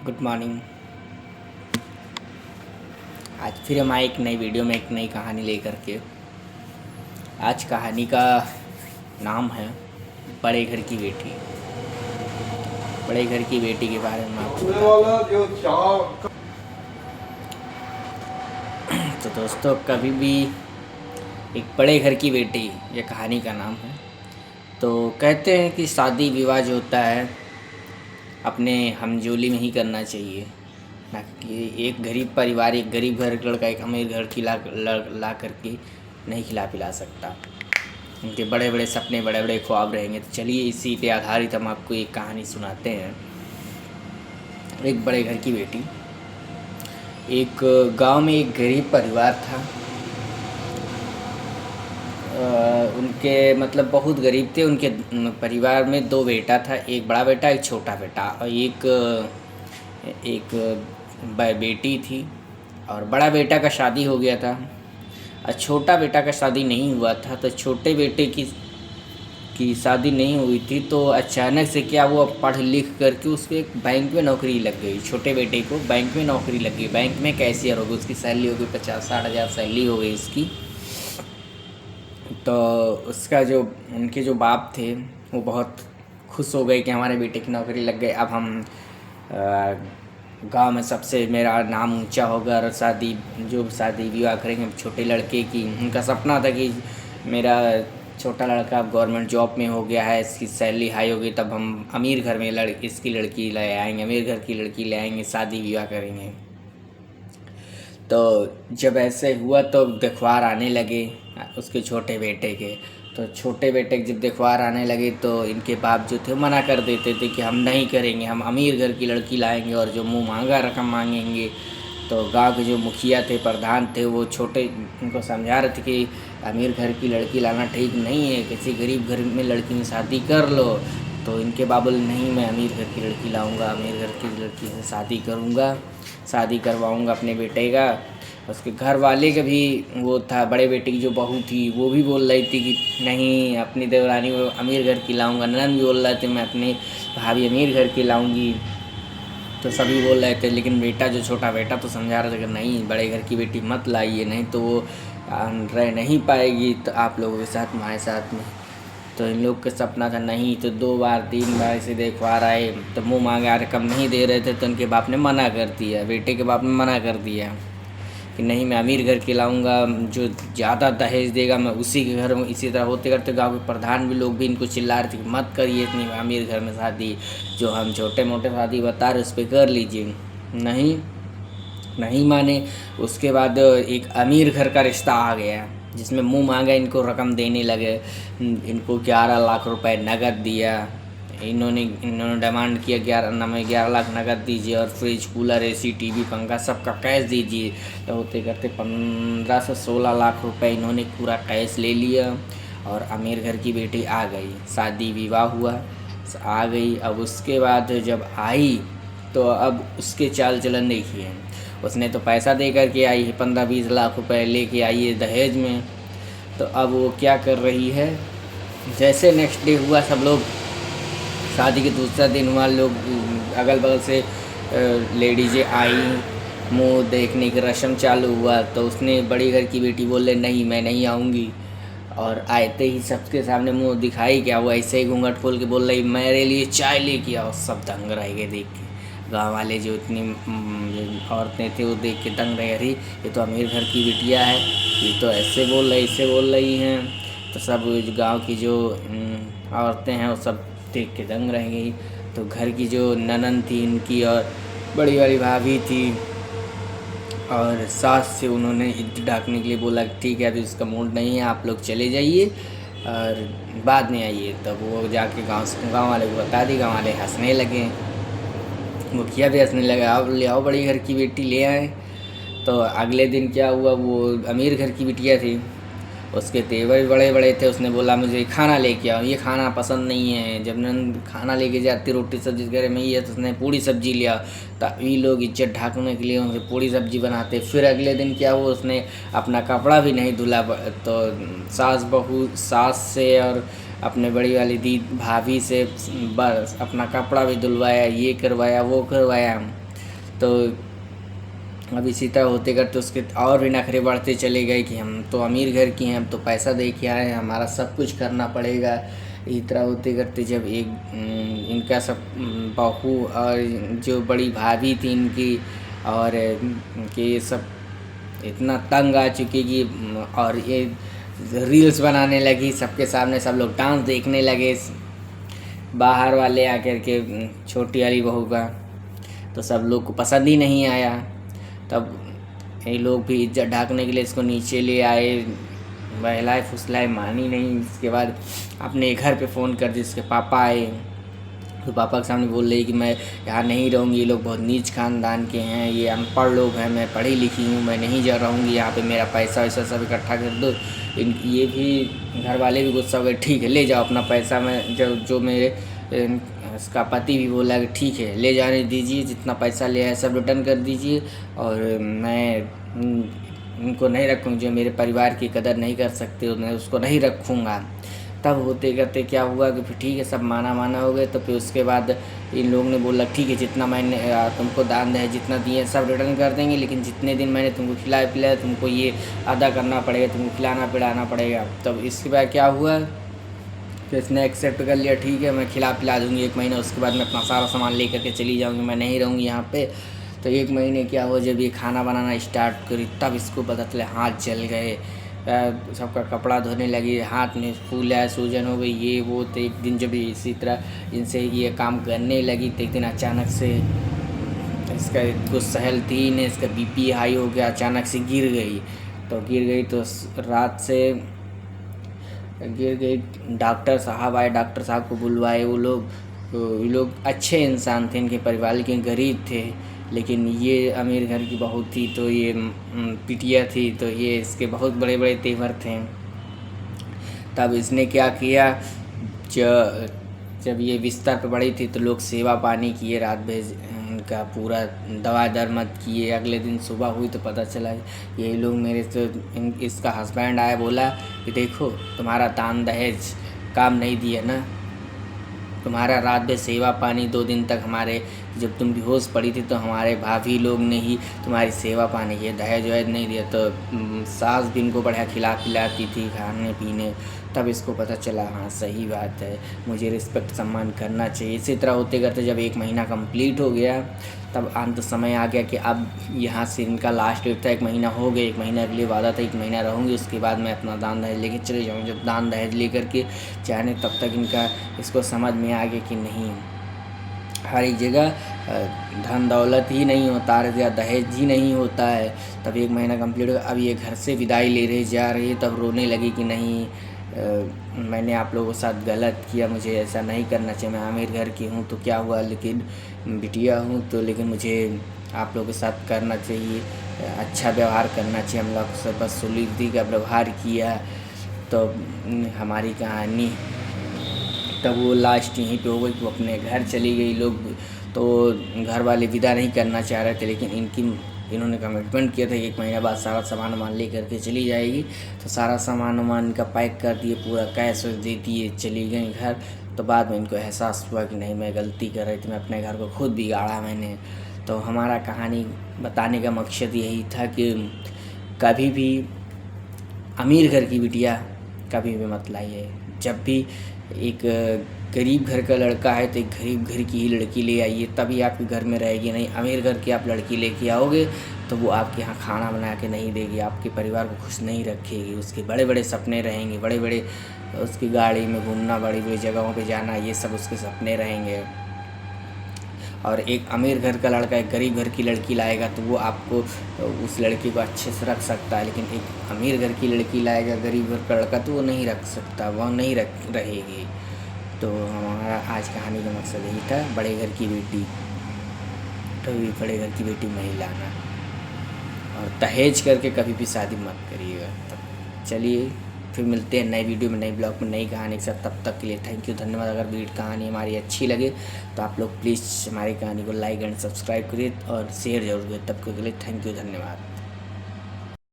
Good morning. आज फिर हम आए एक नई वीडियो में एक नई कहानी लेकर के। आज कहानी का नाम है बड़े घर की बेटी। बड़े घर की बेटी के बारे में आपको बताते हैं। तो दोस्तों, कभी भी एक बड़े घर की बेटी, ये कहानी का नाम है। तो कहते हैं कि शादी विवाह जो होता है अपने हमजोली में ही करना चाहिए, ना कि एक गरीब परिवार, एक गरीब घर का लड़का एक अमीर घर की ला करके नहीं खिला पिला सकता। उनके बड़े बड़े सपने, बड़े बड़े ख्वाब रहेंगे। तो चलिए इसी पे आधारित हम आपको एक कहानी सुनाते हैं। एक बड़े घर की बेटी। एक गांव में एक गरीब परिवार था। उनके मतलब बहुत गरीब थे। उनके परिवार में 2 बेटा था, एक बड़ा बेटा एक छोटा बेटा, और एक बेटी थी। और बड़ा बेटा का शादी हो गया था और छोटा बेटा का शादी नहीं हुआ था। तो छोटे बेटे की शादी नहीं हुई थी, तो अचानक से क्या वो पढ़ लिख करके उसको एक बैंक में नौकरी लग गई। छोटे बेटे को बैंक में नौकरी लग गई। बैंक में कैशियर हो गई, उसकी सैलरी हो गई 50-60 हज़ार सैलरी हो गई उसकी। तो उसका जो उनके जो बाप थे वो बहुत खुश हो गए कि हमारे बेटे की नौकरी लग गई। अब हम गांव में सबसे मेरा नाम ऊंचा होगा और शादी विवाह करेंगे छोटे लड़के की। उनका सपना था कि मेरा छोटा लड़का अब गवर्नमेंट जॉब में हो गया है, इसकी सैलरी हाई होगी, तब हम अमीर घर में इसकी लड़की ले आएंगे, अमीर घर की लड़की ले आएंगे, शादी विवाह करेंगे। तो जब ऐसे हुआ तो दिखवार आने लगे उसके छोटे बेटे के। तो छोटे बेटे के जब दिखवार आने लगे तो इनके बाप जो थे मना कर देते थे कि हम नहीं करेंगे, हम अमीर घर की लड़की लाएंगे और जो मुँह मांगा रकम मांगेंगे। तो गांव के जो मुखिया थे, प्रधान थे, वो छोटे उनको समझा रहे थे कि अमीर घर की लड़की लाना ठीक नहीं है, किसी गरीब घर में लड़की में शादी कर लो। तो इनके बाबा बोले नहीं, मैं अमीर घर की लड़की लाऊंगा, अमीर घर की लड़की से शादी करूंगा, शादी करवाऊंगा अपने बेटे का। उसके घर वाले का भी वो था, बड़े बेटे की जो बहू थी वो भी बोल रही थी कि नहीं, अपनी देवरानी को अमीर घर की लाऊंगा। ननद भी बोल रहे थे मैं अपनी भाभी अमीर घर की लाऊंगी। तो सभी बोल रहे थे, लेकिन बेटा जो छोटा बेटा तो समझा रहा था कि नहीं, बड़े घर की बेटी मत लाइए, नहीं तो वो रह नहीं पाएगी तो आप लोगों के साथ, हमारे साथ में। तो इन लोग का सपना था। नहीं तो 2 बार 3 बार ऐसे देखवा रहे, तो मुँह मांगा रकम नहीं दे रहे थे। तो उनके बाप ने मना कर दिया, बेटे के बाप ने मना कर दिया कि नहीं, मैं अमीर घर के लाऊंगा, जो ज़्यादा दहेज देगा मैं उसी के घर में। इसी तरह होते करते गांव के प्रधान भी लोग भी इनको चिल्ला रहे थे कि मत करिए इतनी अमीर घर में शादी, जो हम छोटे मोटे शादी बता रहे उस पर कर लीजिए। नहीं माने। उसके बाद एक अमीर घर का रिश्ता आ गया जिसमें मुँह मांगा इनको रकम देने लगे। इनको 11 लाख रुपए नगद दिया। इन्होंने डिमांड किया 11 लाख नगद दीजिए और फ्रिज, कूलर, एसी, टीवी, पंखा सबका कैश दीजिए। तो होते करते 15 से 16 लाख रुपए इन्होंने पूरा कैश ले लिया और अमीर घर की बेटी आ गई। शादी विवाह हुआ, आ गई। अब उसके बाद जब आई तो अब उसके चाल चलन देखिए। उसने तो पैसा दे कर के आई है, 15-20 लाख रुपए लेके आई है दहेज में। तो अब वो क्या कर रही है, जैसे नेक्स्ट डे हुआ, सब लोग शादी के दूसरा दिन हुआ, लोग अगल बगल से लेडीज़ें आई, मुंह देखने की रस्म चालू हुआ। तो उसने बड़ी घर की बेटी बोले नहीं, मैं नहीं आऊँगी। और आते ही सबके सामने मुंह दिखाई क्या, वो ऐसे ही घूंघट खोल के बोल रही मेरे लिए चाय लेके आओ। सब दंग रह गए देख के। गाँव वाले जो इतनी औरतें थे वो देख के दंग रहे, अरे ये तो अमीर घर की बिटिया है, ये तो ऐसे बोल रही हैं। तो सब गांव की जो औरतें हैं वो सब देख के दंग रह गई। तो घर की जो ननद थी इनकी और बड़ी वाली भाभी थी और सास से उन्होंने इज्जत ढांकने के लिए बोला ठीक है, अभी उसका मूड नहीं है, आप लोग चले जाइए और बाद में आइए। तब वो जाके गांव वाले को बता दी। गांव वाले हंसने लगे, मुखिया भी हंसने लगा, अब ले आओ बड़ी घर की बेटी, ले आए। तो अगले दिन क्या हुआ, वो अमीर घर की बिटिया थी, उसके तेवर बड़े बड़े थे। उसने बोला मुझे खाना लेके आओ, ये खाना पसंद नहीं है। जब नंद खाना लेके जाती रोटी सब्जी घर में ही है तो उसने पूड़ी सब्जी लिया। तभी लोग इज्जत ढांकने के लिए उनसे पूड़ी सब्जी बनाते। फिर अगले दिन क्या हुआ, उसने अपना कपड़ा भी नहीं धुला। तो सास से और अपने बड़ी वाली दी भाभी से बस अपना कपड़ा भी धुलवाया, ये करवाया वो करवाया। तो अब इसी तरह होते करते उसके और भी नखरे बढ़ते चले गए कि हम तो अमीर घर की हैं, हम तो पैसा दे के आए हैं, हमारा सब कुछ करना पड़ेगा। इसी तरह होते करते जब एक इनका सब बहू और जो बड़ी भाभी थी इनकी, और कि ये सब इतना तंग आ चुकी कि और ये रील्स बनाने लगी सबके सामने, सब लोग डांस देखने लगे बाहर वाले आकर के छोटी वाली बहू का, तो सब लोग को पसंद ही नहीं आया। तब ये लोग भी इज्जत ढांकने के लिए इसको नीचे ले आए, बहलाए फुसलाए, मानी नहीं। इसके बाद अपने घर पे फ़ोन कर दिया, इसके पापा आए तो पापा के सामने बोल रही कि मैं यहाँ नहीं रहूँगी, ये लोग बहुत नीच खानदान के हैं, ये अनपढ़ लोग हैं, मैं पढ़ी लिखी हूँ, मैं नहीं जा रहूँगी यहाँ पे, मेरा पैसा वैसा सब इकट्ठा कर दो। ये भी घर वाले भी गुस्सा हो गए, ठीक है ले जाओ अपना पैसा, मैं जो मेरे इसका पति भी बोला कि ठीक है ले जाने दीजिए, जितना पैसा ले आए सब रिटर्न कर दीजिए, और मैं इनको नहीं रखूँगी, जो मेरे परिवार की कदर नहीं कर सकते मैं उसको नहीं रखूँगा। तब होते करते क्या हुआ कि फिर ठीक है सब माना हो गए। तो फिर उसके बाद इन लोगों ने बोला ठीक है जितना मैंने तुमको दान दहेज जितना दिए सब रिटर्न कर देंगे, लेकिन जितने दिन मैंने तुमको खिलाया पिलाया तुमको ये अदा करना पड़ेगा, तुमको खिलाना पिलाना पड़ेगा। तब इसके बाद क्या हुआ कि इसने एक्सेप्ट कर लिया, ठीक है मैं खिला पिला दूँगी 1 महीना, उसके बाद मैं अपना सारा सामान ले करके चली जाऊँगी, मैं नहीं रहूँगी यहाँ पे। तो 1 महीने क्या हुआ, जब ये खाना बनाना स्टार्ट करी तब इसको पता चला हाथ जल गए, सबका कपड़ा धोने लगी, हाथ में फूला, सूजन हो गई, ये वो। तो एक दिन जब इसी तरह इनसे ये काम करने लगी तो एक दिन अचानक से इसका कुछ सहल थी ने इसका बीपी हाई हो गया, अचानक से गिर गई। तो रात से गिर गई, डॉक्टर साहब आए, डॉक्टर साहब को बुलवाए। वो लोग अच्छे इंसान थे, इनके परिवार के गरीब थे, लेकिन ये अमीर घर की बहू थी, तो ये पिटिया थी, तो ये इसके बहुत बड़े बड़े तेवर थे। तब इसने क्या किया, जब ये बिस्तर पर पड़ी थी तो लोग सेवा पानी किए, रात भर इनका पूरा दवा दरमद किए। अगले दिन सुबह हुई तो पता चला यही लोग मेरे तो इसका हस्बैंड आया, बोला कि देखो तुम्हारा दान दहेज काम नहीं दिया ना, तुम्हारा रात भर सेवा पानी 2 दिन तक हमारे, जब तुम बेहोश पड़ी थी तो हमारे भाभी लोग ने ही तुम्हारी सेवा पानी किया, दहेज वहेज नहीं दिया। तो सास भी इनको बढ़िया खिला पिलाती थी खाने पीने। तब इसको पता चला हाँ सही बात है, मुझे रिस्पेक्ट सम्मान करना चाहिए। इसी तरह होते करते जब 1 महीना कंप्लीट हो गया तब अंत समय आ गया कि अब यहाँ से इनका लास्ट डेट था, 1 महीना हो गया, 1 महीना के लिए वादा था 1 महीना रहूँगी, उसके बाद मैं अपना दान दहेज लेके चले जाऊँगी। जब दान दहेज लेकर के जाने तब तक इनका इसको समझ में आ गया कि नहीं, हर एक जगह धन दौलत ही नहीं होता है या दहेज ही नहीं होता है। तब 1 महीना कंप्लीट हो, अब ये घर से विदाई ले रहे जा रही है। तब रोने लगी कि नहीं मैंने आप लोगों के साथ गलत किया, मुझे ऐसा नहीं करना चाहिए, मैं अमीर घर की हूँ तो क्या हुआ, लेकिन बिटिया हूँ तो, लेकिन मुझे आप लोगों के साथ करना चाहिए, अच्छा व्यवहार करना चाहिए, हम लोग से बस सुलीगती का व्यवहार किया। तो हमारी कहानी तब वो लास्ट यहीं पे हो गई, वो अपने घर चली गई। लोग तो घर वाले विदा नहीं करना चाह रहे थे, लेकिन इन्होंने कमिटमेंट किया था कि 1 महीना बाद सारा सामान वामान ले करके चली जाएगी। तो सारा सामान वामान का पैक कर दिए, पूरा कैश दे दिए, चली गई घर। तो बाद में इनको एहसास हुआ कि नहीं मैं गलती कर रही थी, मैं अपने घर को खुद बिगाड़ा मैंने। तो हमारा कहानी बताने का मकसद यही था कि कभी भी अमीर घर की बिटिया कभी भी मत लाइए। जब भी एक गरीब घर का लड़का है तो एक गरीब घर की ही लड़की ले आइए, तभी आपके घर में रहेगी। नहीं अमीर घर की आप लड़की लेके आओगे तो वो आपके यहाँ खाना बना के नहीं देगी, आपके परिवार को खुश नहीं रखेगी, उसके बड़े बड़े सपने रहेंगे, बड़े बड़े उसकी गाड़ी में घूमना, बड़ी बड़ी जगहों पे जाना, ये सब उसके सपने रहेंगे। और एक अमीर घर का लड़का एक गरीब घर की लड़की लाएगा तो वो आपको उस लड़की को अच्छे से रख सकता है, लेकिन एक अमीर घर की लड़की लाएगा गरीब घर का लड़का तो वो नहीं रख सकता, वो नहीं रहेगी। तो हमारा आज कहानी का मकसद यही था, बड़े घर की बेटी तो बड़े घर की बेटी नहीं लाना, और दहेज करके कभी भी शादी मत करिएगा। तब चलिए फिर मिलते हैं नए वीडियो में, नए ब्लॉग में, नई कहानी के साथ। तब तक के लिए थैंक यू, धन्यवाद। अगर वीडियो कहानी हमारी अच्छी लगे तो आप लोग प्लीज़ हमारी कहानी को लाइक एंड सब्सक्राइब करिए और शेयर जरूर करिए। तब के लिए थैंक यू, धन्यवाद।